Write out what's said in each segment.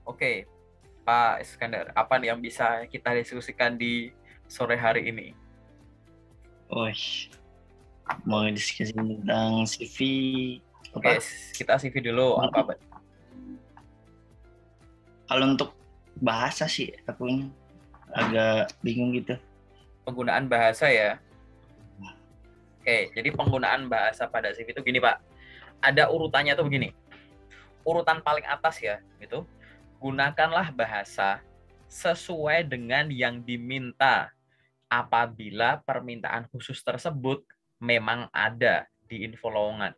Oke, Pak Iskandar, apa nih yang bisa kita diskusikan di sore hari ini? Oh, mau diskusi tentang CV Oke, apa? kita CV dulu. Apa, Kalau untuk bahasa sih aku ini agak bingung gitu. penggunaan bahasa ya? Oke, jadi penggunaan bahasa pada CV itu gini, Pak. Ada urutannya tuh begini. Urutan paling atas ya, gitu. Gunakanlah bahasa sesuai dengan yang diminta apabila permintaan khusus tersebut memang ada di info lowongan.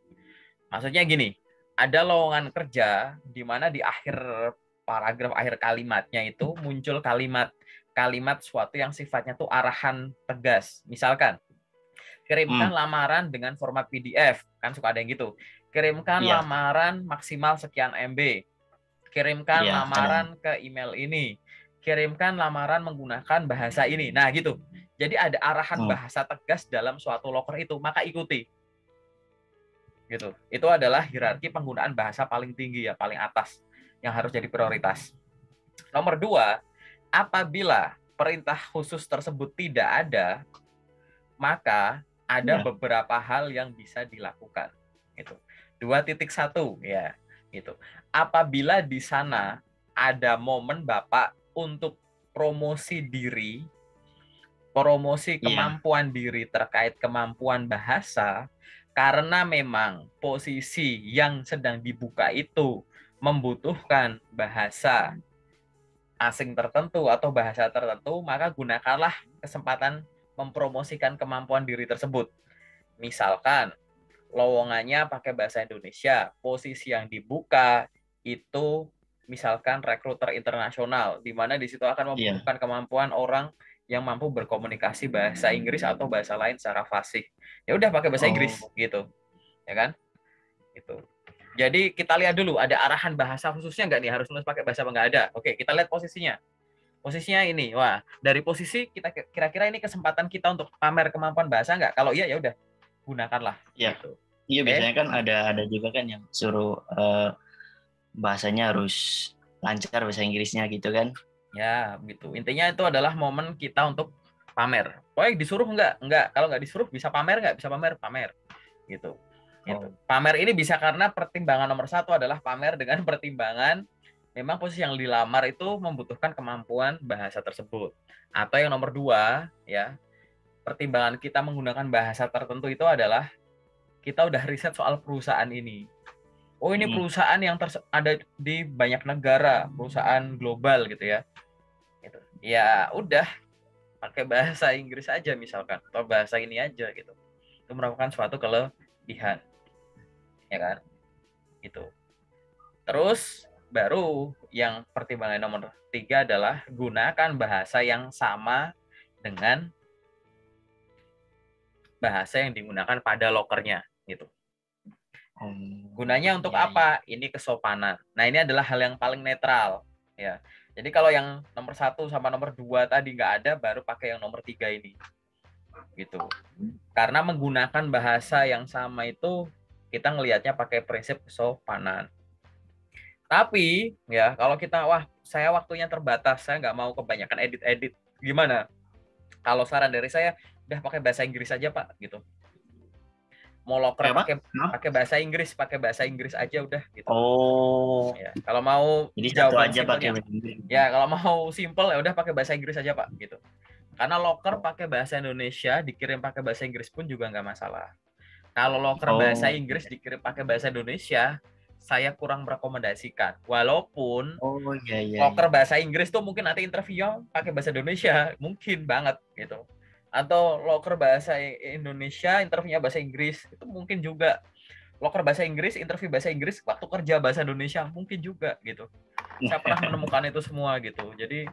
Maksudnya gini, ada lowongan kerja di mana di akhir paragraf akhir kalimatnya itu muncul kalimat suatu yang sifatnya tuh arahan tegas. Misalkan, kirimkan Hmm, lamaran dengan format PDF, kan suka ada yang gitu. Kirimkan iya, lamaran maksimal sekian MB. Kirimkan iya ada. lamaran ke email ini. Kirimkan lamaran menggunakan bahasa ini. Nah, gitu. Jadi ada arahan Hmm. bahasa tegas dalam suatu loker itu, maka ikuti. Gitu. Itu adalah hierarki penggunaan bahasa paling tinggi ya, paling atas yang harus jadi prioritas. Nomor dua, apabila perintah khusus tersebut tidak ada, maka ada Iya. beberapa hal yang bisa dilakukan. Itu 2.1 ya, gitu. Apabila di sana ada momen Bapak untuk promosi diri, promosi Iya. kemampuan diri terkait kemampuan bahasa, karena memang posisi yang sedang dibuka itu membutuhkan bahasa asing tertentu atau bahasa tertentu, maka gunakanlah kesempatan mempromosikan kemampuan diri tersebut. Misalkan lowongannya pakai bahasa Indonesia, posisi yang dibuka itu misalkan rekruter internasional, di mana di situ akan Iya. membutuhkan kemampuan orang yang mampu berkomunikasi bahasa Inggris atau bahasa lain secara fasih. Ya udah pakai bahasa Inggris Oh, gitu, ya kan? Itu. Jadi kita lihat dulu ada arahan bahasa khususnya nggak nih, harus nulis pakai bahasa apa nggak ada. Oke, kita lihat posisinya. Posisinya ini, wah dari posisi kita kira-kira ini kesempatan kita untuk pamer kemampuan bahasa nggak? Kalau iya ya udah gunakanlah iya. gitu. Iya Oke, biasanya kan ada juga kan yang suruh bahasanya harus lancar bahasa Inggrisnya gitu kan. ya gitu. Intinya itu adalah momen kita untuk pamer. Pokoknya disuruh nggak. Kalau nggak disuruh bisa pamer nggak? Bisa pamer, pamer gitu. Gitu. Oh, Pamer ini bisa karena pertimbangan nomor satu adalah pamer dengan pertimbangan memang posisi yang dilamar itu membutuhkan kemampuan bahasa tersebut. Atau yang nomor dua, ya pertimbangan kita menggunakan bahasa tertentu itu adalah kita udah riset soal perusahaan ini. Oh ini hmm. perusahaan yang ada di banyak negara, perusahaan global gitu ya. Gitu. Ya udah pakai bahasa Inggris aja misalkan atau bahasa ini aja gitu. Itu merupakan suatu kelebihan, ya kan? Gitu. Terus baru yang pertimbangan nomor tiga adalah gunakan bahasa yang sama dengan bahasa yang digunakan pada lokernya gitu. Oh, Gunanya untuk iya, iya. apa? Ini kesopanan. Nah, ini adalah hal yang paling netral, ya. Jadi kalau yang nomor satu sama nomor dua tadi nggak ada, baru pakai yang nomor tiga ini, gitu. Karena menggunakan bahasa yang sama itu kita ngelihatnya pakai prinsip kesopanan. Tapi ya kalau kita wah saya waktunya terbatas, saya nggak mau kebanyakan edit-edit, gimana? Kalau saran dari saya, udah pakai bahasa Inggris aja Pak, gitu. Mau loker Apa? pakai bahasa Inggris aja udah gitu. Oh, Ya, kalau mau jadi satu jawaban aja pakai simpelnya, bahasa Inggris. ya kalau mau simple ya udah pakai bahasa Inggris aja Pak gitu. Karena loker pakai bahasa Indonesia dikirim pakai bahasa Inggris pun juga nggak masalah. Kalau loker bahasa Oh, Inggris dikirim pakai bahasa Indonesia, saya kurang merekomendasikan. Walaupun oh iya iya iya. loker bahasa Inggris tuh mungkin nanti interview pakai bahasa Indonesia, mungkin banget gitu. Atau loker bahasa Indonesia interviewnya bahasa Inggris, itu mungkin juga. Loker bahasa Inggris, interview bahasa Inggris, waktu kerja bahasa Indonesia, mungkin juga gitu. Saya pernah menemukan itu semua gitu. Jadi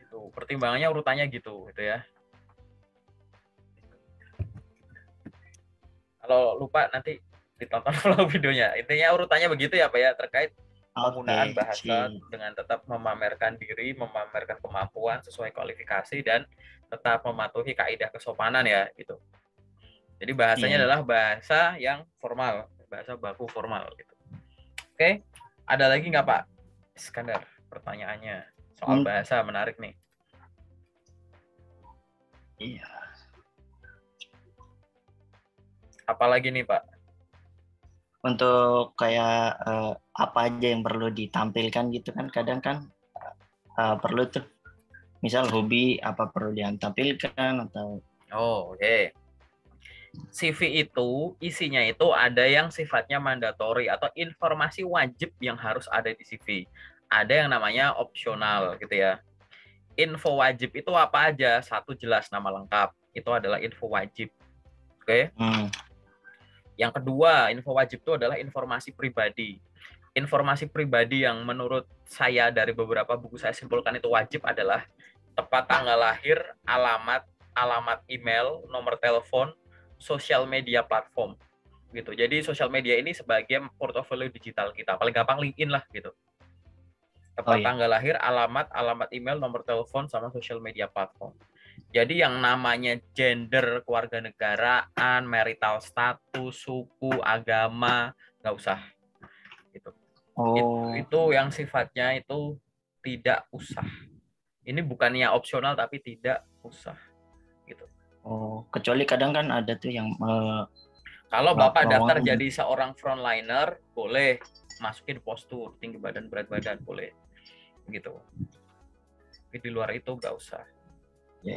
itu pertimbangannya urutannya gitu ya. Kalau lupa nanti ditonton ulang videonya. Intinya urutannya begitu ya Pak ya, terkait penggunaan Oke, bahasa sih. dengan tetap memamerkan diri, memamerkan kemampuan sesuai kualifikasi dan tetap mematuhi kaidah kesopanan ya gitu. Jadi Iya, bahasanya iya. adalah bahasa yang formal, bahasa baku formal gitu. Oke, ada lagi nggak Pak Iskandar, pertanyaannya soal bahasa menarik nih. Iya. Apalagi nih Pak? Untuk kayak apa aja yang perlu ditampilkan gitu kan, kadang kan perlu tuh, misal hobi apa perlu ditampilkan atau. Oke. CV itu isinya itu ada yang sifatnya mandatory atau informasi wajib yang harus ada di CV. Ada yang namanya opsional gitu ya. Info wajib itu apa aja? Satu, jelas nama lengkap. Itu adalah info wajib. Oke. Yang kedua, info wajib itu adalah informasi pribadi. Informasi pribadi yang menurut saya dari beberapa buku saya simpulkan itu wajib adalah tepat tanggal lahir, alamat email, nomor telepon, sosial media platform gitu. Jadi sosial media ini sebagai portofolio digital kita. Paling gampang LinkedIn lah gitu. Tepat tanggal lahir, alamat email, nomor telepon, sama sosial media platform. Jadi yang namanya gender, kewarganegaraan, marital status, suku, agama, nggak usah. Gitu. Itu yang sifatnya itu tidak usah. Ini bukannya opsional tapi tidak usah. Gitu. Kecuali kadang kan ada tuh yang kalau Bapak daftar jadi seorang frontliner, boleh masukin postur, tinggi badan, berat badan, boleh. Gitu. Tapi di luar itu nggak usah. Ya.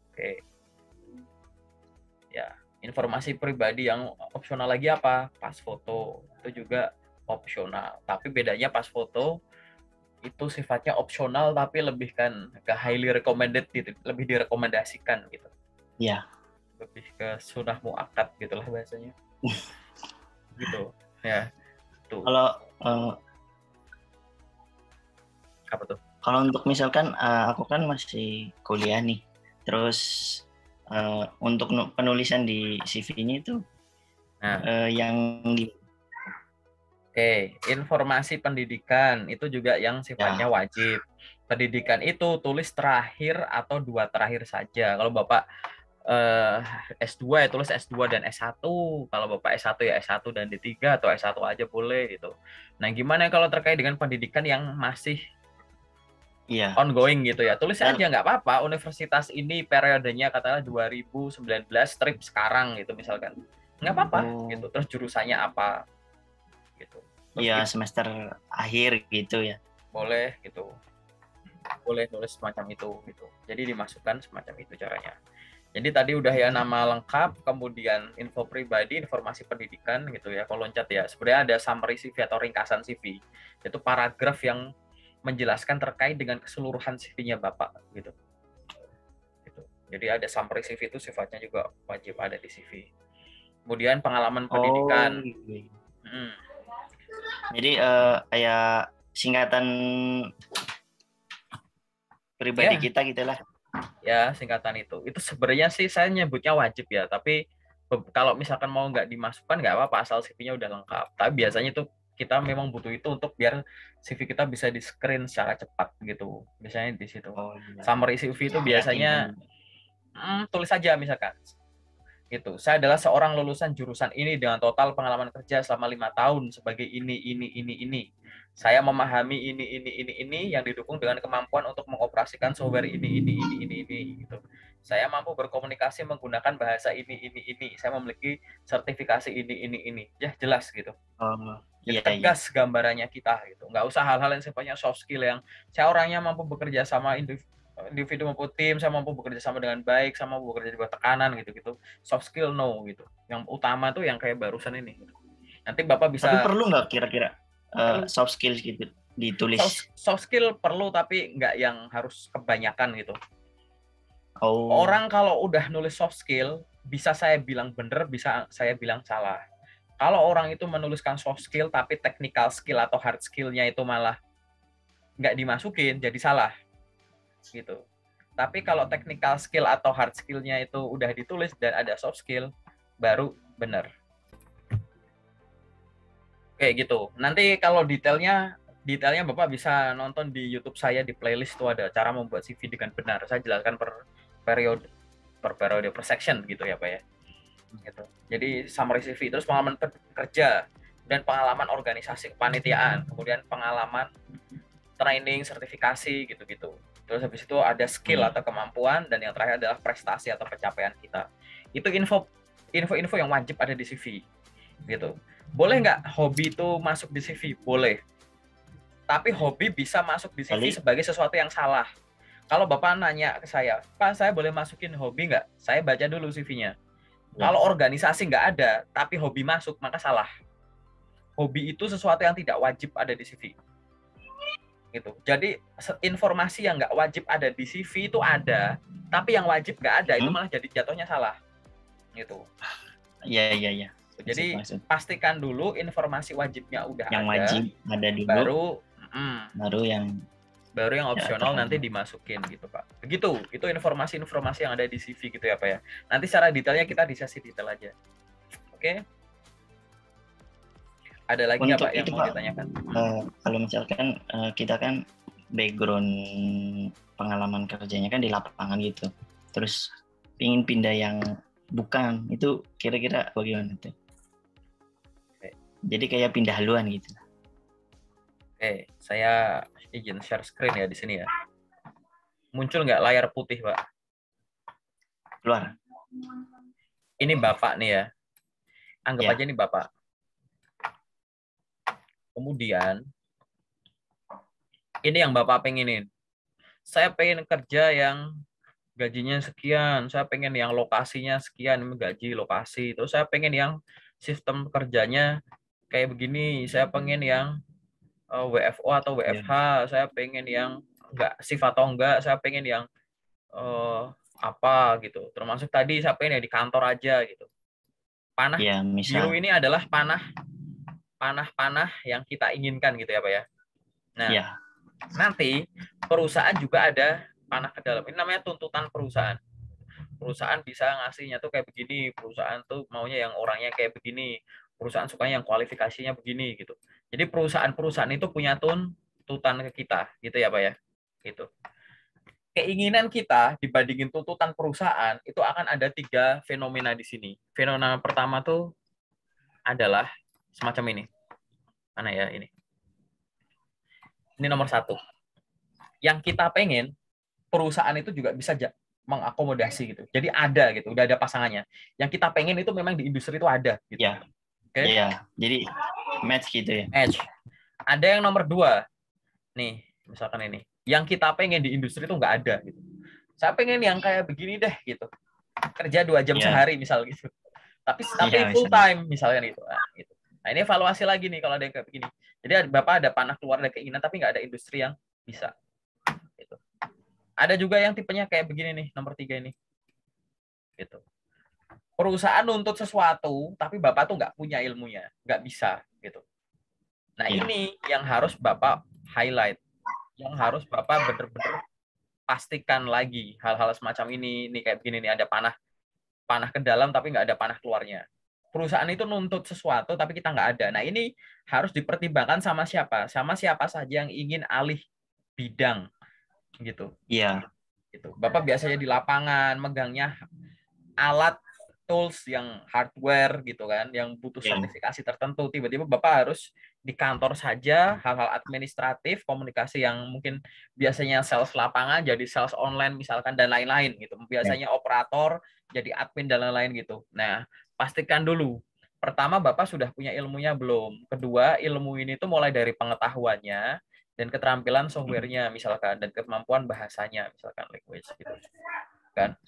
Oke. Ya, informasi pribadi yang opsional lagi apa? Pas foto. Itu juga opsional. Tapi bedanya pas foto itu sifatnya opsional tapi lebih kan ke highly recommended gitu, lebih direkomendasikan gitu. Iya. Lebih ke sunnah muakkad gitulah bahasanya. Gitu. Ya. Tuh. Kalau apa tuh? Kalau untuk misalkan aku kan masih kuliah nih, terus untuk penulisan di CV-nya itu yang Oke, informasi pendidikan itu juga yang sifatnya wajib. Pendidikan itu tulis terakhir atau 2 terakhir saja. Kalau Bapak S2 ya tulis S2 dan S1. Kalau Bapak S1 ya S1 dan D3 atau S1 aja boleh gitu. Nah, gimana kalau terkait dengan pendidikan yang masih ongoing gitu ya? Tulis aja nggak apa-apa. Universitas ini periodenya katakanlah 2019 strip sekarang gitu misalkan. Nggak apa-apa gitu. Terus jurusannya apa? Gitu. Iya, semester akhir gitu ya. Boleh gitu. Boleh nulis semacam itu gitu. Jadi dimasukkan semacam itu caranya. Jadi tadi udah ya nama lengkap, kemudian info pribadi, informasi pendidikan gitu ya. Kalau loncat ya, sebenarnya ada summary CV atau ringkasan CV. Itu paragraf yang menjelaskan terkait dengan keseluruhan CV-nya Bapak gitu. Gitu. Jadi ada summary CV itu sifatnya juga wajib ada di CV. Kemudian pengalaman pendidikan. Jadi kayak singkatan pribadi kita gitulah. Ya, singkatan itu. Itu sebenarnya sih saya nyebutnya wajib ya, tapi kalau misalkan mau nggak dimasukkan nggak apa-apa asal CV-nya udah lengkap. Tapi biasanya itu kita memang butuh itu untuk biar CV kita bisa di-screen secara cepat gitu. Biasanya di situ. Summary CV itu biasanya tulis aja misalkan gitu. Saya adalah seorang lulusan jurusan ini dengan total pengalaman kerja selama 5 tahun sebagai ini. Saya memahami ini yang didukung dengan kemampuan untuk mengoperasikan software ini gitu. Saya mampu berkomunikasi menggunakan bahasa ini. Saya memiliki sertifikasi ini. Ya, jelas gitu. Jadi tegas gambarannya kita gitu. Nggak usah hal-hal yang sifatnya soft skill yang saya orangnya mampu bekerja sama individu maupun tim, saya mampu bekerja sama dengan baik, sama mampu bekerja di bawah tekanan gitu. Soft skill no gitu. Yang utama tuh yang kayak barusan ini. Gitu. Nanti Bapak bisa. Tapi perlu nggak kira-kira soft skill gitu ditulis? Soft skill perlu tapi nggak yang harus kebanyakan gitu. Orang kalau udah nulis soft skill bisa saya bilang bener, bisa saya bilang salah. Kalau orang itu menuliskan soft skill tapi technical skill atau hard skill-nya itu malah nggak dimasukin, jadi salah. Gitu. Tapi kalau technical skill atau hard skill-nya itu udah ditulis dan ada soft skill, baru benar. Kayak gitu. Nanti kalau detailnya Bapak bisa nonton di YouTube saya di playlist itu ada cara membuat CV dengan benar. Saya jelaskan per periode, per section gitu ya Pak ya. Gitu. Jadi summary CV terus pengalaman kerja. dan pengalaman organisasi kepanitiaan, kemudian pengalaman training, sertifikasi gitu-gitu. Terus habis itu ada skill atau kemampuan, dan yang terakhir adalah prestasi atau pencapaian kita. Itu info yang wajib ada di CV gitu. Boleh nggak hobi itu masuk di CV? Boleh. Tapi hobi bisa masuk di CV sebagai sesuatu yang salah. Kalau Bapak nanya ke saya, Pak, saya boleh masukin hobi nggak? Saya baca dulu CV-nya. Kalau organisasi nggak ada, tapi hobi masuk, maka salah. Hobi itu sesuatu yang tidak wajib ada di CV. Gitu. Jadi informasi yang nggak wajib ada di CV itu ada, tapi yang wajib nggak ada itu malah jadi jatuhnya salah. Gitu. Iya. Jadi pastikan dulu informasi wajibnya udah yang ada. Yang wajib ada dulu. Baru yang opsional nanti dimasukin gitu Pak. Begitu, itu informasi-informasi yang ada di CV gitu ya Pak ya. Nanti secara detailnya kita di sesi detail aja. Oke? Ada lagi nggak Pak yang mau ditanyakan? Kalau misalkan kita kan background pengalaman kerjanya kan di lapangan gitu, terus ingin pindah yang bukan, itu kira-kira bagaimana tuh? Jadi kayak pindah haluan gitu. Oke, saya izin share screen ya di sini ya. Muncul nggak layar putih Pak? Keluar. Ini Bapak nih ya. Anggap aja ini Bapak. Kemudian, ini yang Bapak pengenin. Saya pengen kerja yang gajinya sekian, saya pengen yang lokasinya sekian, gaji lokasi. Terus saya pengen yang sistem kerjanya kayak begini, saya pengen yang WFO atau WFH, saya pengen yang enggak shift atau enggak, saya pengen yang apa gitu. Termasuk tadi saya pengen ya di kantor aja gitu. Panah biru ini adalah panah yang kita inginkan gitu ya Pak ya. Nah, nanti perusahaan juga ada panah ke dalam. Ini namanya tuntutan perusahaan. Perusahaan bisa ngasihnya tuh kayak begini, perusahaan tuh maunya yang orangnya kayak begini, perusahaan sukanya yang kualifikasinya begini gitu. Jadi perusahaan-perusahaan itu punya tuntutan ke kita gitu ya Pak ya. Gitu. Keinginan kita dibandingin tuntutan perusahaan itu akan ada 3 fenomena di sini. Fenomena pertama tuh adalah semacam ini. Mana ya ini? Ini nomor 1. Yang kita pengen perusahaan itu juga bisa mengakomodasi gitu. Jadi ada gitu, udah ada pasangannya. Yang kita pengen itu memang di industri itu ada gitu. Iya. Oke? Iya. Jadi match gitu ya. Match. Ada yang nomor 2. Nih, misalkan ini. Yang kita pengen di industri itu nggak ada gitu. Saya pengen yang kayak begini deh gitu. Kerja 2 jam sehari misal gitu. Tapi full time misalnya gitu. Nah, ini evaluasi lagi nih kalau ada yang kayak begini. Jadi Bapak ada panah keluar dari keinginan tapi nggak ada industri yang bisa. Gitu. Ada juga yang tipenya kayak begini nih, nomor 3 ini. Gitu. Perusahaan nuntut sesuatu tapi Bapak tuh nggak punya ilmunya, nggak bisa gitu. Nah, ini yang harus Bapak highlight. Yang harus Bapak bener-bener pastikan lagi hal-hal semacam ini. Nih kayak begini nih, ada panah ke dalam tapi nggak ada panah keluarnya. Perusahaan itu nuntut sesuatu tapi kita nggak ada. Nah, ini harus dipertimbangkan sama siapa? Sama siapa saja yang ingin alih bidang gitu. Iya. Gitu. Bapak biasanya di lapangan megangnya alat tools yang hardware gitu kan, yang butuh sertifikasi tertentu. Tiba-tiba Bapak harus di kantor saja, hal-hal administratif, komunikasi yang mungkin biasanya sales lapangan jadi sales online misalkan dan lain-lain gitu. Biasanya operator jadi admin dan lain-lain gitu. Nah, pastikan dulu. Pertama, Bapak sudah punya ilmunya belum? Kedua, ilmu ini tuh mulai dari pengetahuannya dan keterampilan softwarenya misalkan, dan kemampuan bahasanya misalkan language gitu. Kan?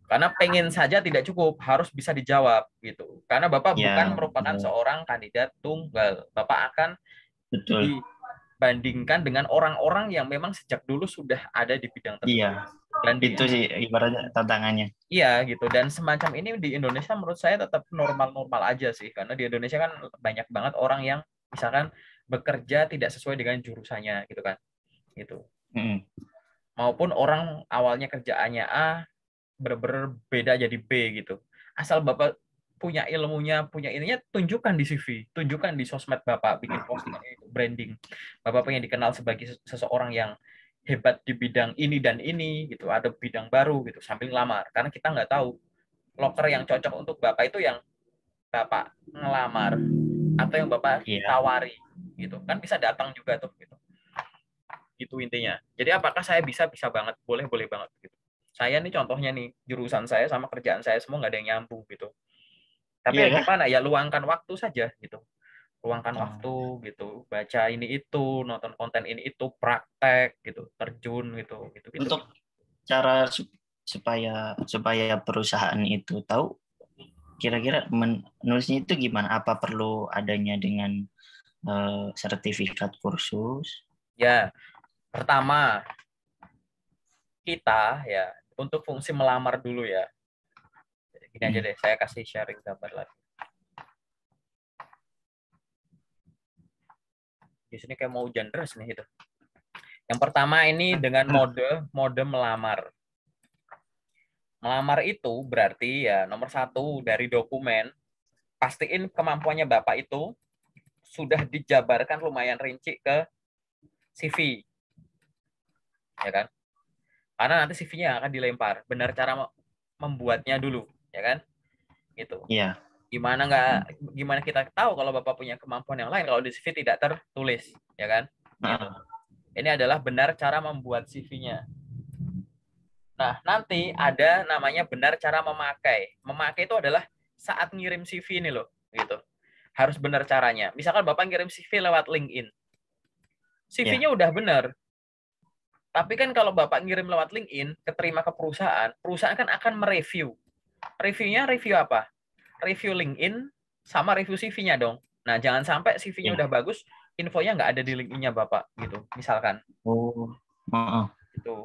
Karena pengen saja tidak cukup, harus bisa dijawab gitu. Karena Bapak bukan merupakan seorang kandidat tunggal. Bapak akan dibandingkan dengan orang-orang yang memang sejak dulu sudah ada di bidang tersebut. Iya. Dan itu sih ibaratnya tantangannya. Iya gitu. Dan semacam ini di Indonesia menurut saya tetap normal-normal aja sih. Karena di Indonesia kan banyak banget orang yang misalkan bekerja tidak sesuai dengan jurusannya gitu kan. Gitu. Maupun orang awalnya kerjaannya A, berbeda jadi B gitu. Asal Bapak punya ilmunya, punya ininya, tunjukkan di CV, tunjukkan di sosmed Bapak, bikin postingan itu, branding. Bapak pengen dikenal sebagai seseorang yang hebat di bidang ini dan ini gitu, ada bidang baru gitu, sambil ngelamar. Karena kita nggak tahu loker yang cocok untuk Bapak itu yang Bapak ngelamar atau yang Bapak Iya. tawari gitu. Kan bisa datang juga tuh gitu. Gitu intinya. Jadi apakah saya bisa banget, boleh banget gitu. Saya nih contohnya nih, jurusan saya sama kerjaan saya semua nggak ada yang nyambung gitu. Tapi Iya ya kah? gimana ya, luangkan waktu saja gitu. Luangkan waktu Oh. gitu, baca ini itu, nonton konten ini itu, praktek gitu, terjun gitu, gitu. Untuk cara supaya supaya perusahaan itu tahu kira-kira menulisnya itu gimana? Apa perlu adanya dengan sertifikat kursus? Ya, pertama kita ya untuk fungsi melamar dulu ya. Gini aja deh, saya kasih sharing gambar lagi. Di sini kayak mau hujan deras nih itu. Yang pertama ini dengan mode melamar. Melamar itu berarti ya nomor satu dari dokumen, pastiin kemampuannya Bapak itu sudah dijabarkan lumayan rinci ke CV, ya kan? Karena nanti CV-nya akan dilempar. Benar cara membuatnya dulu, ya kan? Gitu. Iya. Gimana kita tahu kalau Bapak punya kemampuan yang lain kalau di CV tidak tertulis, ya kan? Gitu. Nah, Ini adalah benar cara membuat CV-nya. Nah, nanti ada namanya benar cara memakai. Memakai itu adalah saat ngirim CV ini loh, gitu. Harus benar caranya. Misalkan Bapak ngirim CV lewat LinkedIn. ya. CV-nya udah benar. Tapi kan kalau Bapak ngirim lewat LinkedIn, keterima ke perusahaan, perusahaan kan akan mereview. Reviewnya review apa? Review LinkedIn sama review CV-nya dong. Nah, jangan sampai CV-nya Ya. udah bagus, infonya nggak ada di LinkedIn-nya Bapak, gitu. Misalkan. Oh. Heeh. Gitu.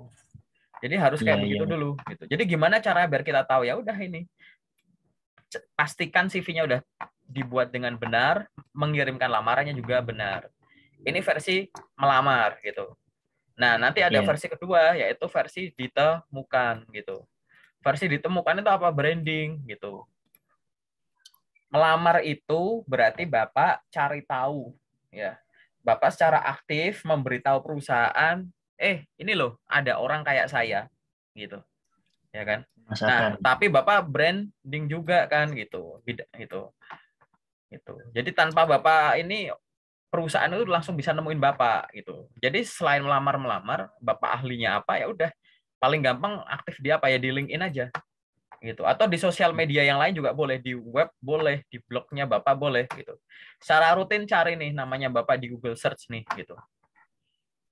Jadi harus Iya, kayak iya. begitu dulu gitu. Jadi gimana cara biar kita tahu ya udah ini pastikan CV-nya udah dibuat dengan benar, mengirimkan lamarannya juga benar. Ini versi melamar gitu. Nah, nanti ada Iya. versi kedua yaitu versi ditemukan gitu. Versi ditemukan itu apa? Branding gitu. Melamar itu berarti Bapak cari tahu ya. Bapak secara aktif memberitahu perusahaan, ini loh ada orang kayak saya gitu. Ya kan? Nah, Masakan. tapi Bapak branding juga kan gitu. Gitu. Gitu. Jadi tanpa Bapak ini perusahaan itu langsung bisa nemuin Bapak gitu. Jadi selain melamar-melamar, Bapak ahlinya apa ya udah paling gampang aktif di apa ya di LinkedIn aja gitu. Atau di sosial media yang lain juga boleh, di web boleh, di blognya Bapak boleh gitu. Secara rutin cari nih namanya Bapak di Google Search nih gitu.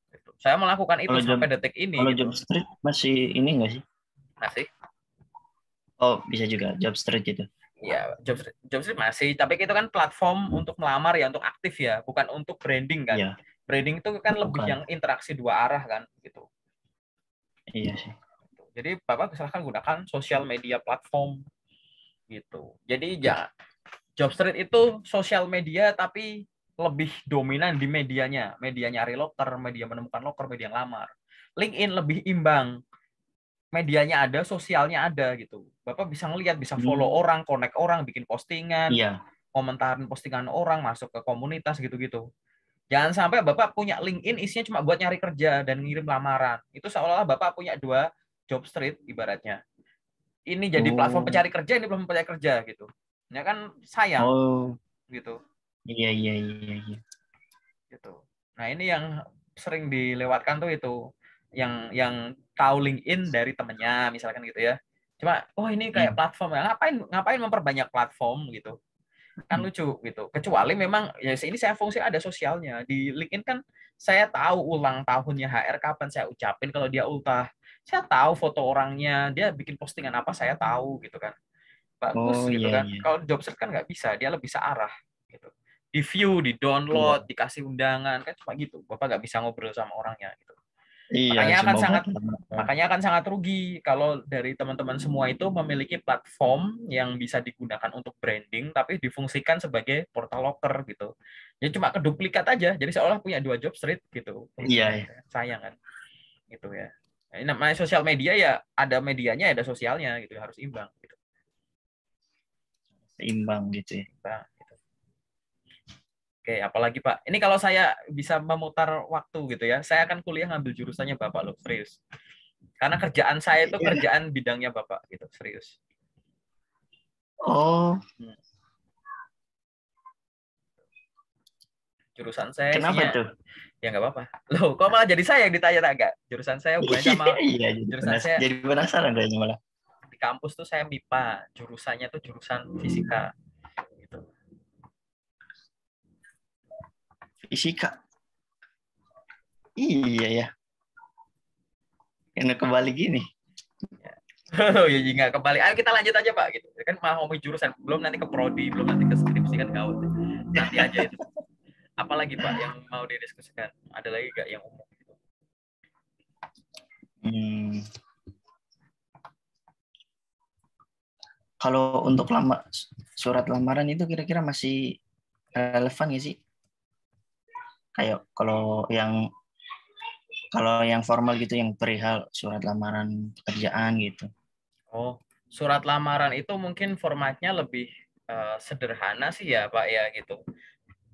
Gitu. Saya melakukan itu Kalau job sampai detik kalau ini job gitu. street masih ini enggak sih? Masih. Oh, bisa juga job street itu. Ya, Jobstreet masih, tapi itu kan platform untuk melamar ya, untuk aktif ya, bukan untuk branding kan. Iya, Branding itu kan lebih bukan. yang interaksi dua arah kan, gitu. Iya sih. Jadi Bapak silahkan gunakan sosial media platform gitu. Jadi ya Jobstreet itu sosial media tapi lebih dominan di medianya, media nyari loker, media menemukan loker, media yang lamar. LinkedIn lebih imbang, medianya ada, sosialnya ada gitu. Bapak bisa ngelihat, bisa follow Hmm, orang, connect orang, bikin postingan, iya. komentarin postingan orang, masuk ke komunitas gitu-gitu. Jangan sampai Bapak punya LinkedIn isinya cuma buat nyari kerja dan ngirim lamaran. Itu seolah-olah Bapak punya dua job street ibaratnya. Ini jadi platform Oh, pencari kerja, ini platform pencari kerja gitu. Ya kan sayang oh, gitu. iya, iya, iya, iya. Gitu. Nah, ini yang sering dilewatkan tuh itu. Yang tahu LinkedIn dari temennya misalkan gitu ya. Cuma oh ini kayak Hmm. platform ya. Ngapain memperbanyak platform gitu. Kan lucu gitu. Kecuali memang ya ini saya fungsi ada sosialnya. Di LinkedIn kan saya tahu ulang tahunnya HR kapan saya ucapin kalau dia ultah. Saya tahu foto orangnya, dia bikin postingan apa saya tahu gitu kan. Bagus Oh, gitu iya, kan. iya. Kalau job search kan nggak bisa, dia lebih searah gitu. Di view, di download, Iya. dikasih undangan kan cuma gitu. Bapak nggak bisa ngobrol sama orangnya gitu. Iya, Makanya akan cuma sangat foto. makanya akan sangat rugi kalau dari teman-teman semua itu memiliki platform yang bisa digunakan untuk branding tapi difungsikan sebagai portal loker gitu. Jadi cuma keduplikat aja. Jadi seolah punya dua job street gitu. Iya, iya. Sayang kan gitu ya. Nah, ini namanya sosial media ya ada medianya ada sosialnya gitu harus imbang gitu. Seimbang gitu ya. Imbang, gitu. Oke, apalagi Pak. Ini kalau saya bisa memutar waktu gitu ya, saya akan kuliah ngambil jurusannya Bapak loh, serius. Karena kerjaan saya itu Iya. kerjaan bidangnya Bapak gitu, serius. Oh, Hmm. Jurusan saya Kenapa isinya tuh? ya nggak apa-apa. Loh, kok malah jadi saya yang ditanya agak? Jurusan saya hubungannya sama Iya, jurusan saya jadi penasaran kayaknya malah. di kampus tuh saya MIPA, jurusannya tuh jurusan fisika gitu. Fisika. Iya ya. Karena kembali gini. Oh ya nggak kembali. Ayo kita lanjut aja Pak gitu. Kan malah ngomongin jurusan, belum nanti ke prodi, belum nanti ke skripsi kan gaul. Nanti aja itu. Apalagi Pak yang mau didiskusikan? Ada lagi nggak yang umum gitu? Kalau untuk surat lamaran itu kira-kira masih relevan nggak sih? Kayak kalau yang formal gitu, yang perihal surat lamaran pekerjaan gitu. Oh, surat lamaran itu mungkin formatnya lebih sederhana sih ya Pak ya gitu.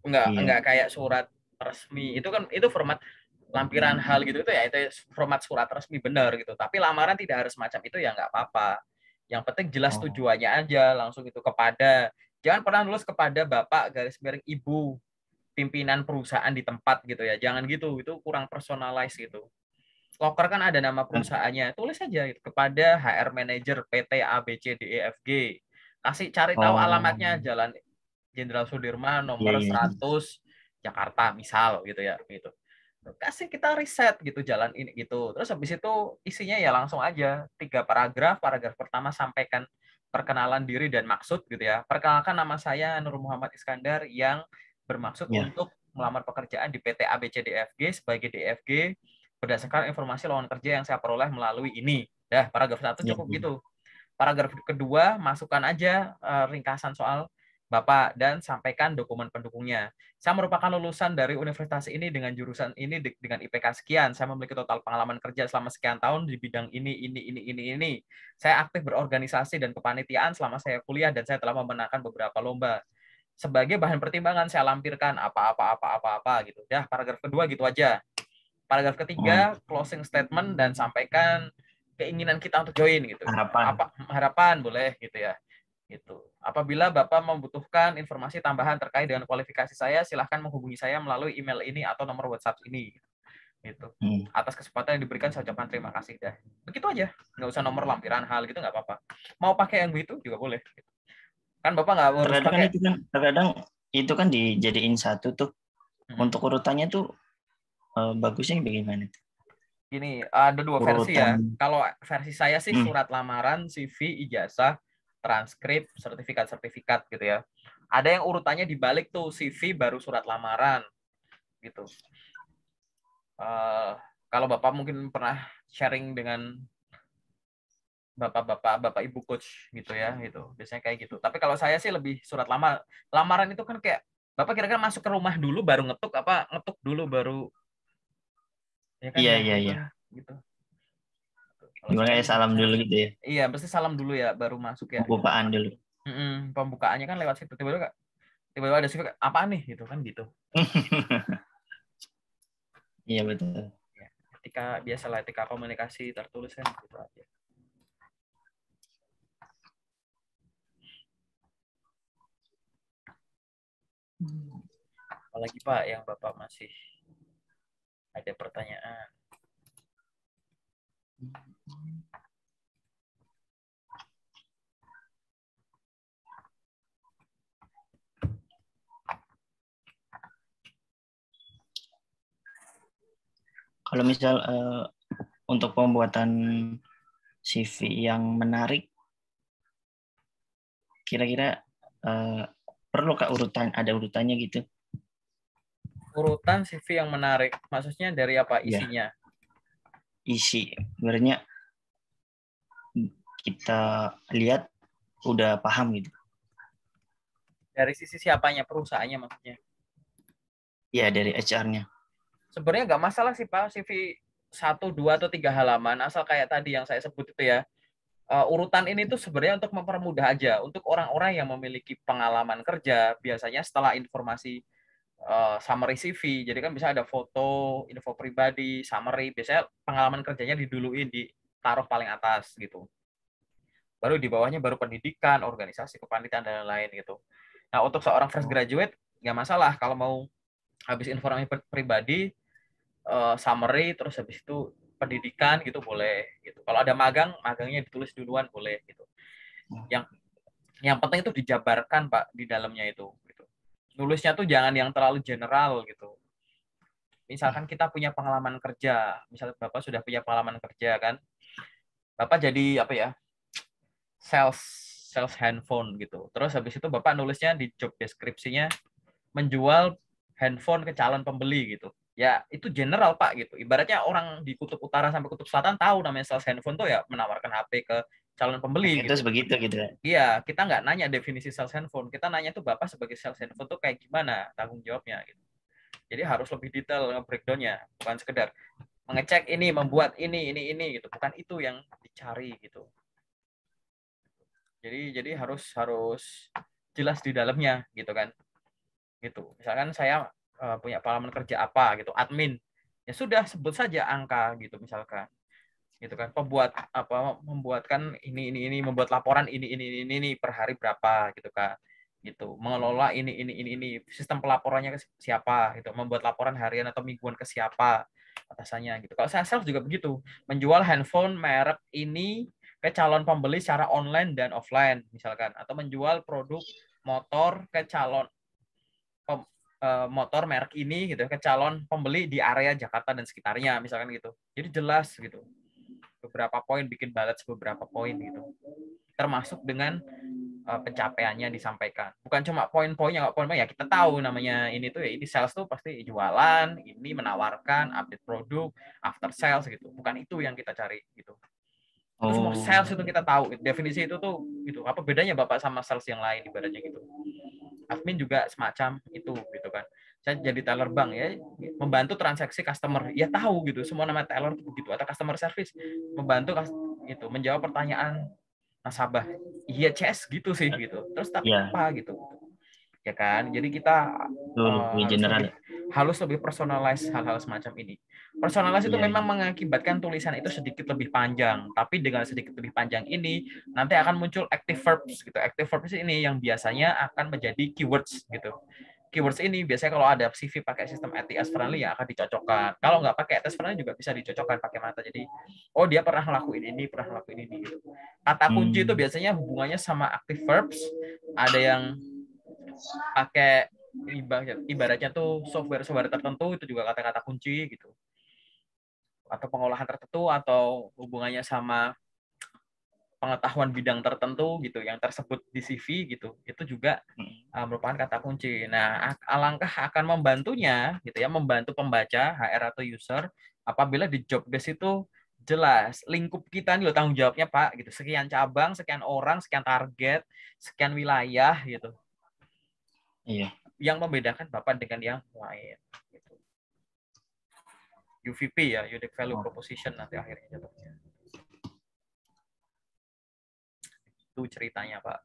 Enggak Iya. kayak surat resmi. Itu kan itu format lampiran hal gitu itu ya itu format surat resmi benar gitu. Tapi lamaran tidak harus macam itu ya nggak apa-apa. Yang penting jelas Oh. tujuannya aja langsung itu kepada, jangan pernah nulis kepada Bapak garis miring Ibu pimpinan perusahaan di tempat gitu ya. Jangan gitu. Itu kurang personalize gitu. Loker kan ada nama perusahaannya, tulis saja gitu, kepada HR Manager PT ABCDEFG. Kasih cari tahu Oh. alamatnya Jalan Jenderal Sudirman Iya, nomor iya. 100 Jakarta misal gitu ya gitu. Kasih kita riset gitu jalan ini gitu. Terus habis itu isinya ya langsung aja 3 paragraf. Paragraf pertama sampaikan perkenalan diri dan maksud gitu ya. Perkenalkan nama saya Nur Muhammad Iskandar yang bermaksud Iya. untuk melamar pekerjaan di PT ABCDFG sebagai DFG berdasarkan informasi lowongan kerja yang saya peroleh melalui ini. Dah, paragraf 1 Iya, cukup iya. gitu. Paragraf kedua, masukkan aja ringkasan soal Bapak dan sampaikan dokumen pendukungnya. Saya merupakan lulusan dari universitas ini dengan jurusan ini dengan IPK sekian. Saya memiliki total pengalaman kerja selama sekian tahun di bidang ini. Saya aktif berorganisasi dan kepanitiaan selama saya kuliah dan saya telah memenangkan beberapa lomba. Sebagai bahan pertimbangan saya lampirkan apa gitu. Dah, paragraf kedua gitu aja. Paragraf Oh, ketiga, closing statement dan sampaikan keinginan kita untuk join gitu. harapan. Apa harapan boleh gitu ya. Gitu. Apabila Bapak membutuhkan informasi tambahan terkait dengan kualifikasi saya, silahkan menghubungi saya melalui email ini atau nomor WhatsApp ini. Gitu. Hmm. Atas kesempatan yang diberikan saya ucapkan terima kasih dah. Begitu aja. Nggak usah nomor lampiran hal gitu nggak apa-apa. Mau pakai yang begitu juga boleh. Kan Bapak nggak harus pakai. Terkadang itu kan dijadiin satu tuh. Untuk urutannya tuh bagusnya bagaimana tuh? Gini, ada 2 versi Urutan. ya. Kalau versi saya sih surat lamaran, CV, ijazah, transkrip, sertifikat-sertifikat gitu ya. Ada yang urutannya dibalik tuh, CV baru surat lamaran gitu. Kalau Bapak mungkin pernah sharing dengan bapak ibu coach gitu ya, gitu. Biasanya kayak gitu. Tapi kalau saya sih lebih surat lamaran itu kan kayak Bapak kira-kira masuk ke rumah dulu baru ngetuk apa ngetuk dulu baru ya kan Iya, yang iya, iya. gitu gitu. Kalau Gimana saya ya, sih gitu. salam dulu gitu ya. Iya, pasti salam dulu ya baru masuk ya gitu. Pembukaan dulu. Pembukaannya kan lewat situ tiba-tiba ada CV apa nih gitu kan gitu. Iya, betul. Ya, biasalah etika komunikasi tertulis kan gitu aja. Apalagi Pak yang Bapak masih ada pertanyaan. Kalau misal untuk pembuatan CV yang menarik, kira-kira perlu Kak ada urutannya gitu? Urutan CV yang menarik, maksudnya dari apa Iya, isinya? isi. Sebenarnya kita lihat udah paham gitu. Dari sisi siapanya, perusahaannya maksudnya. Iya, dari HR-nya. Sebenarnya nggak masalah sih Pak, CV 1, 2, atau 3 halaman, asal kayak tadi yang saya sebut itu ya. Urutan ini tuh sebenarnya untuk mempermudah aja, untuk orang-orang yang memiliki pengalaman kerja, biasanya setelah informasi summary CV, jadi kan bisa ada foto, info pribadi, summary, biasanya pengalaman kerjanya diduluin, ditaruh paling atas gitu. Baru di bawahnya baru pendidikan, organisasi, kepanitiaan, dan lain-lain gitu. Nah, untuk seorang fresh graduate, nggak masalah kalau mau Habis informasi pribadi, summary, terus habis itu pendidikan gitu boleh gitu. Kalau ada magang, magangnya ditulis duluan boleh gitu. Yang penting itu dijabarkan Pak di dalamnya itu gitu. Nulisnya tuh jangan yang terlalu general gitu. Misalkan kita punya pengalaman kerja, misalnya Bapak sudah punya pengalaman kerja kan, Bapak jadi apa ya? sales sales handphone gitu. Terus habis itu Bapak nulisnya di job deskripsinya menjual handphone ke calon pembeli gitu. Ya, itu general Pak gitu. Ibaratnya orang di kutub utara sampai kutub selatan tahu namanya sales handphone tuh ya menawarkan HP ke calon pembeli Itu gitu. begitu gitu. Iya, kita nggak nanya definisi sales handphone. Kita nanya tuh Bapak sebagai sales handphone tuh kayak gimana tanggung jawabnya gitu. Jadi harus lebih detail breakdown-nya, bukan sekedar mengecek ini, membuat ini gitu. Bukan itu yang dicari gitu. Jadi harus harus jelas di dalamnya gitu kan. Gitu. Misalkan saya punya pengalaman kerja apa gitu, admin. Ya sudah sebut saja angka gitu misalkan. Gitu kan. Membuatkan ini membuat laporan ini per hari berapa gitu kan. Gitu. Mengelola ini sistem pelaporannya ke siapa gitu. Membuat laporan harian atau mingguan ke siapa atasannya gitu. Kalau saya sales juga begitu, menjual handphone merek ini ke calon pembeli secara online dan offline misalkan, atau menjual produk motor ke calon motor merek ini gitu ke calon pembeli di area Jakarta dan sekitarnya misalkan gitu. Jadi jelas gitu. Beberapa poin, bikin balance beberapa poin gitu. Termasuk dengan pencapaiannya disampaikan. Bukan cuma poin-poinnya, poin ya kita tahu namanya ini tuh ya, ini sales tuh pasti jualan, ini menawarkan update produk, after sales gitu. Bukan itu yang kita cari gitu. Itu semua sales itu kita tahu. Definisi itu tuh gitu. Apa bedanya Bapak sama sales yang lain ibaratnya gitu. Admin juga semacam itu gitu kan. Saya jadi teller bank ya, membantu transaksi customer. Ya tahu gitu, semua nama teller itu begitu. Atau customer service, membantu itu menjawab pertanyaan nasabah. Iya CS gitu sih gitu. Terus tapi Ya, apa gitu. Ya kan? Jadi kita lebih harus general. lebih personalize hal-hal semacam ini. Personalize itu Iya, memang iya. mengakibatkan tulisan itu sedikit lebih panjang, tapi dengan sedikit lebih panjang ini nanti akan muncul active verbs gitu. Active verbs ini yang biasanya akan menjadi keywords gitu. Keywords ini biasanya kalau ada CV pakai sistem ATS friendly ya akan dicocokkan. Kalau nggak pakai ATS friendly juga bisa dicocokkan pakai mata. Jadi, oh dia pernah ngelakuin ini, pernah ngelakuin ini gitu. Kata kunci itu biasanya hubungannya sama active verbs. Ada yang pakai ibaratnya tuh software tertentu itu juga kata-kata kunci gitu, atau pengolahan tertentu atau hubungannya sama pengetahuan bidang tertentu gitu yang tersebut di CV gitu, itu juga merupakan kata kunci. Nah, alangkah akan membantunya gitu ya, membantu pembaca HR atau user apabila di job desk itu jelas lingkup kita nih loh tanggung jawabnya Pak gitu, sekian cabang, sekian orang, sekian target, sekian wilayah gitu, Iya. yang membedakan Bapak dengan yang lain gitu. UVP ya, Unique Value Oh, Proposition nanti akhirnya jatuhnya. Itu ceritanya Pak.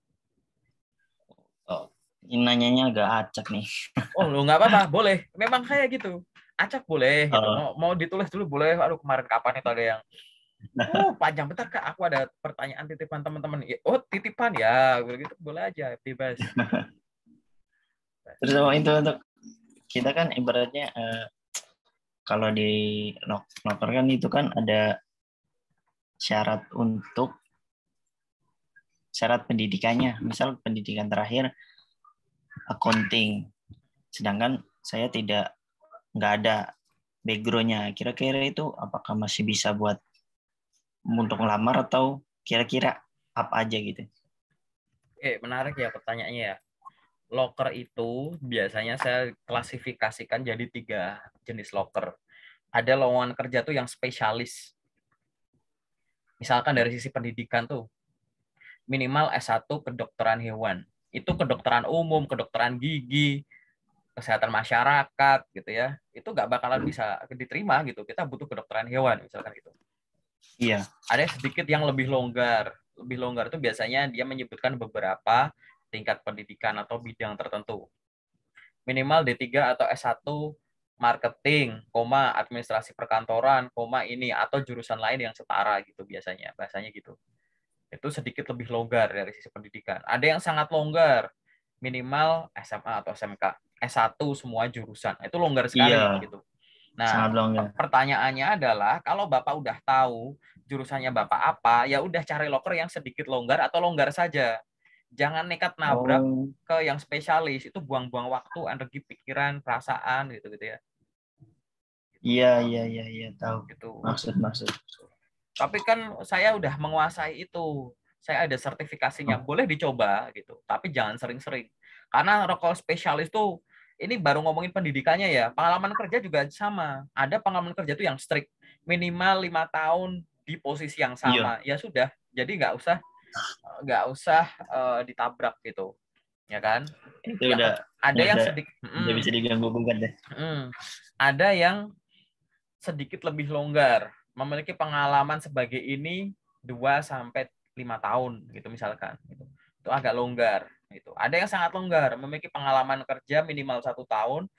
oh. Ini nanyanya agak acak nih. Oh lu nggak apa-apa, boleh. Memang kayak gitu. Acak boleh gitu. Oh, Mau ditulis dulu boleh. Aduh kemarin kapan itu ada yang panjang bentar Kak. Aku ada pertanyaan titipan teman-teman. Oh titipan ya, gitu boleh aja bebas. terus sama itu untuk kita kan ibaratnya kalau di loker kan itu kan ada syarat pendidikannya. Misal pendidikan terakhir accounting, sedangkan saya nggak ada backgroundnya. Kira-kira itu apakah masih bisa buat untuk ngelamar atau kira-kira apa aja gitu? Menarik ya pertanyaannya ya. Loker itu biasanya saya klasifikasikan jadi 3 jenis loker. Ada lowongan kerja tuh yang spesialis. Misalkan dari sisi pendidikan tuh minimal S1 kedokteran hewan. Itu kedokteran umum, kedokteran gigi, kesehatan masyarakat gitu ya. Itu nggak bakalan bisa diterima gitu. Kita butuh kedokteran hewan misalkan gitu. Iya. Ada sedikit yang lebih longgar. Lebih longgar itu biasanya dia menyebutkan beberapa tingkat pendidikan atau bidang tertentu. Minimal D3 atau S1 marketing, administrasi perkantoran, ini atau jurusan lain yang setara gitu biasanya. Bahasanya gitu. Itu sedikit lebih longgar dari sisi pendidikan. Ada yang sangat longgar, minimal SMA atau SMK. S1 semua jurusan. Itu longgar sekali Iya, gitu. Nah, sangat longgar. pertanyaannya adalah kalau Bapak udah tahu jurusannya Bapak apa, ya udah cari loker yang sedikit longgar atau longgar saja. Jangan nekat nabrak Oh, ke yang spesialis, itu buang-buang waktu, energi, pikiran, perasaan gitu-gitu ya. iya, iya, iya, iya, tahu. Gitu. Maksud. Tapi kan saya udah menguasai itu. Saya ada sertifikasinya, Oh, boleh dicoba gitu. Tapi jangan sering-sering. Karena rokok spesialis tuh ini baru ngomongin pendidikannya ya. Pengalaman kerja juga sama. Ada pengalaman kerja tuh yang strict, minimal 5 tahun di posisi yang iya, sama. Ya sudah. Jadi nggak usah ditabrak gitu, ya kan? itu Yang udah ada yang udah sedikit, udah bisa diganggu gugat deh. ada yang sedikit lebih longgar, memiliki pengalaman sebagai ini 2 sampai 5 tahun gitu misalkan gitu. Itu agak longgar gitu. Ada yang sangat longgar, memiliki pengalaman kerja minimal 1 tahun,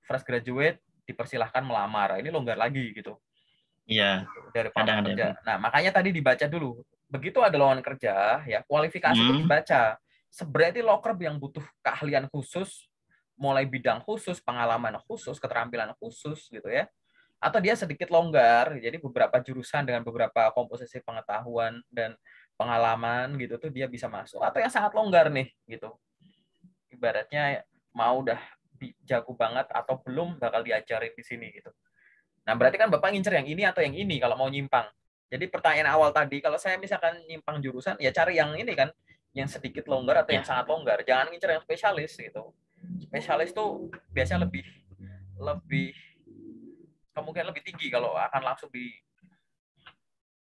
fresh graduate dipersilahkan melamar. Ini longgar lagi gitu Iya, dari kadang pengalaman ada kerja. begitu. Nah, makanya tadi dibaca dulu. Begitu ada lowongan kerja, ya kualifikasi itu Hmm, dibaca. Sebenarnya loker yang butuh keahlian khusus, mulai bidang khusus, pengalaman khusus, keterampilan khusus gitu ya, atau dia sedikit longgar, jadi beberapa jurusan dengan beberapa komposisi pengetahuan dan pengalaman gitu tuh dia bisa masuk, atau yang sangat longgar nih gitu, ibaratnya mau udah jago banget atau belum bakal diajarin di sini gitu. Nah berarti kan Bapak ngincer yang ini atau yang ini kalau mau nyimpang. Jadi pertanyaan awal tadi, kalau saya misalkan nyimpang jurusan, ya cari yang ini kan, yang sedikit longgar atau yang ya, sangat longgar. Jangan ngincer yang spesialis gitu. Spesialis tuh biasanya lebih lebih kemungkinan lebih tinggi kalau akan langsung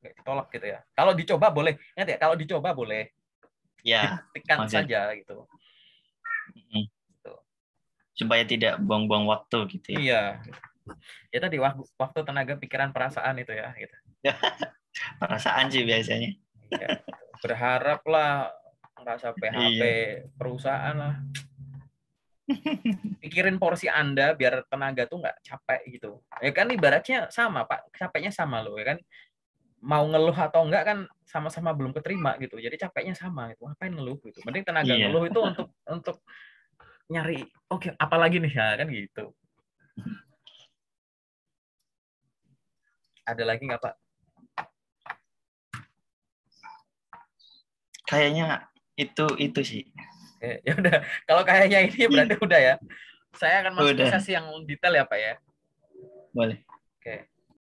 ditolak gitu ya. Kalau dicoba boleh, ingat ya, kalau dicoba boleh, ya, dibuktikan maksud saja gitu. mm, Gitu. supaya tidak buang-buang waktu gitu ya. Iya, ya tadi waktu, tenaga, pikiran, perasaan itu ya. Gitu. Perasaan sih biasanya. Iya. Berharaplah ngerasa PHP Iya, perusahaan lah. Pikirin porsi Anda biar tenaga tuh nggak capek gitu. Ya kan ibaratnya sama Pak, capeknya sama loh ya kan. Mau ngeluh atau enggak kan sama-sama belum keterima gitu. Jadi capeknya sama gitu. Ngapain ngeluh gitu. Mending tenaga iya. ngeluh itu untuk nyari oke apalagi nih ya kan gitu. Ada lagi nggak Pak? Kayaknya itu sih. Ya udah. Kalau kayaknya ini berarti udah ya. Saya akan masuk ke Udah, sesi yang detail ya Pak ya. boleh.